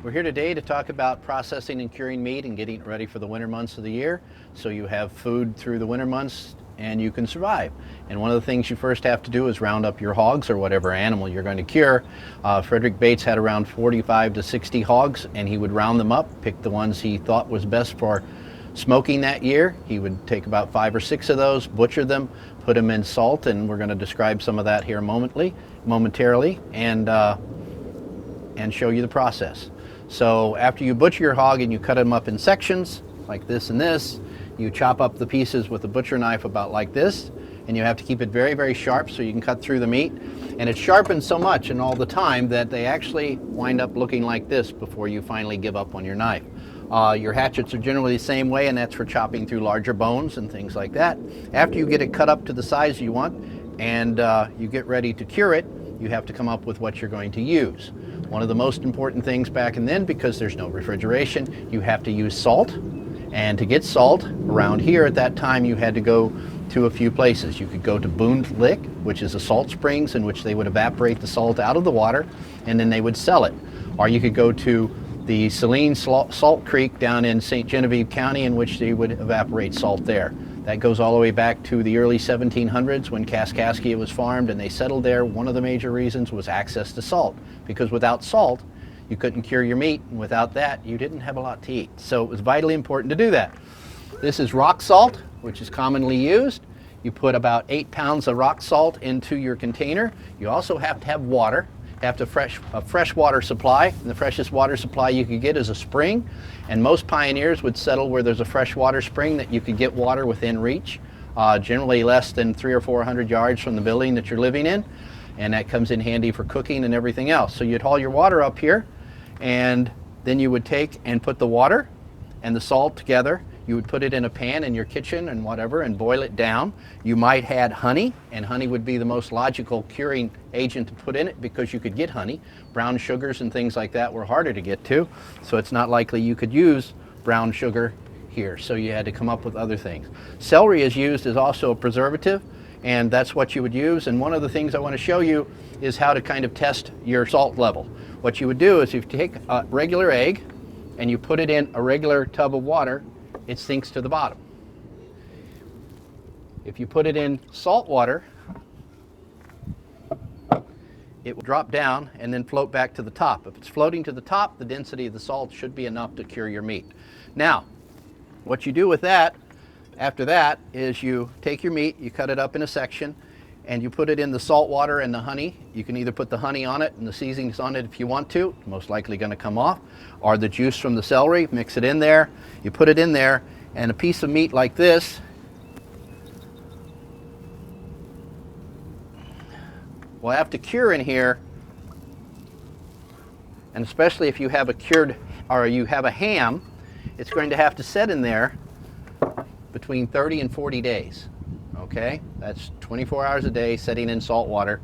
We're here today to talk about processing and curing meat and getting it ready for the winter months of the year so you have food through the winter months and you can survive. And one of the things you first have to do is round up your hogs or whatever animal you're going to cure. Frederick Bates had around 45 to 60 hogs, and he would round them up, pick the ones he thought was best for smoking that year. He would take about 5 or 6 of those, butcher them, put them in salt, and we're going to describe some of that here momentarily, and show you the process. So after you butcher your hog and you cut them up in sections like this and this, you chop up the pieces with a butcher knife about like this, and you have to keep it very, very sharp so you can cut through the meat. And it's sharpened so much and all the time that they actually wind up looking like this before you finally give up on your knife. Your hatchets are generally the same way, and that's for chopping through larger bones and things like that. After you get it cut up to the size you want and you get ready to cure it, you have to come up with what you're going to use. One of the most important things back and then, because there's no refrigeration, you have to use salt. And to get salt around here at that time, you had to go to a few places. You could go to Boone Lick, which is a salt springs in which they would evaporate the salt out of the water and then they would sell it. Or you could go to the Saline Salt Creek down in St. Genevieve County, in which they would evaporate salt there. That goes all the way back to the early 1700s when Kaskaskia was farmed and they settled there. One of the major reasons was access to salt, because without salt, you couldn't cure your meat, and without that, you didn't have a lot to eat. So it was vitally important to do that. This is rock salt, which is commonly used. You put about 8 pounds of rock salt into your container. You also have to have water. You have to a fresh water supply, and the freshest water supply you could get is a spring, and most pioneers would settle where there's a fresh water spring that you could get water within reach, generally less than 300 or 400 yards from the building that you're living in, and that comes in handy for cooking and everything else. So you'd haul your water up here, and then you would take and put the water and the salt together. You would put it in a pan in your kitchen and whatever and boil it down. You might add honey, and honey would be the most logical curing agent to put in it because you could get honey. Brown sugars and things like that were harder to get to, so it's not likely you could use brown sugar here, so you had to come up with other things. Celery is used as also a preservative, and that's what you would use. And one of the things I want to show you is how to kind of test your salt level. What you would do is if you take a regular egg and you put it in a regular tub of water, it sinks to the bottom. If you put it in salt water, it will drop down and then float back to the top. If it's floating to the top, the density of the salt should be enough to cure your meat. Now, what you do with that, after that, is you take your meat, you cut it up in a section, and you put it in the salt water and the honey. You can either put the honey on it and the seasonings on it if you want to, most likely going to come off, or the juice from the celery, mix it in there. You put it in there, and a piece of meat like this will have to cure in here, and especially if you have a cured, or you have a ham, it's going to have to set in there between 30 and 40 days. Okay, that's 24 hours a day setting in salt water,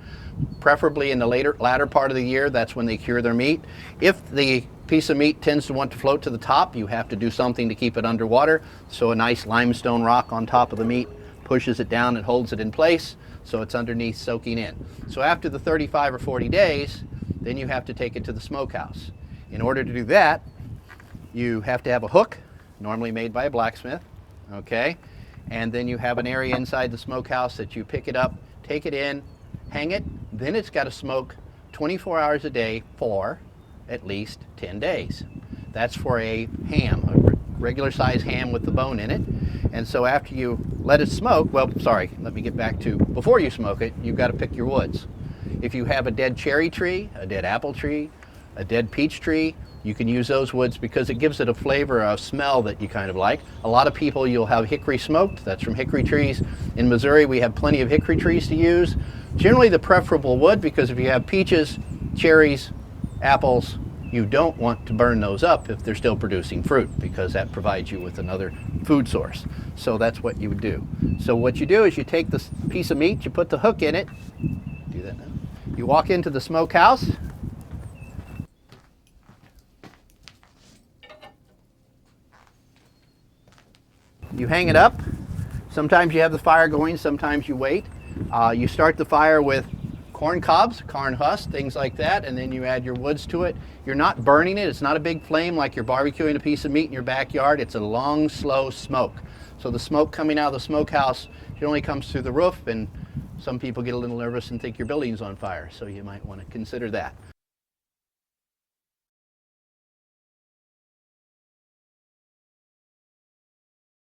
preferably in the latter part of the year. That's when they cure their meat. If the piece of meat tends to want to float to the top, you have to do something to keep it underwater. So a nice limestone rock on top of the meat pushes it down and holds it in place so it's underneath soaking in. So after the 35 or 40 days, then you have to take it to the smokehouse. In order to do that, you have to have a hook, normally made by a blacksmith, okay? And then you have an area inside the smokehouse that you pick it up, take it in, hang it, then it's got to smoke 24 hours a day for at least 10 days. That's for a ham, a regular size ham with the bone in it. And so after you let it smoke, well, sorry, let me get back to before you smoke it, you've got to pick your woods. If you have a dead cherry tree, a dead apple tree, a dead peach tree, you can use those woods because it gives it a flavor, a smell that you kind of like. A lot of people, you'll have hickory smoked. That's from hickory trees. In Missouri, we have plenty of hickory trees to use. Generally the preferable wood, because if you have peaches, cherries, apples, you don't want to burn those up if they're still producing fruit, because that provides you with another food source. So that's what you would do. So what you do is you take this piece of meat, you put the hook in it. Do that now. You walk into the smokehouse. You hang it up. Sometimes you have the fire going, sometimes you wait. You start the fire with corn cobs, corn husks, things like that, and then you add your woods to it. You're not burning it. It's not a big flame like you're barbecuing a piece of meat in your backyard. It's a long, slow smoke. So the smoke coming out of the smokehouse generally comes through the roof, and some people get a little nervous and think your building's on fire, so you might want to consider that.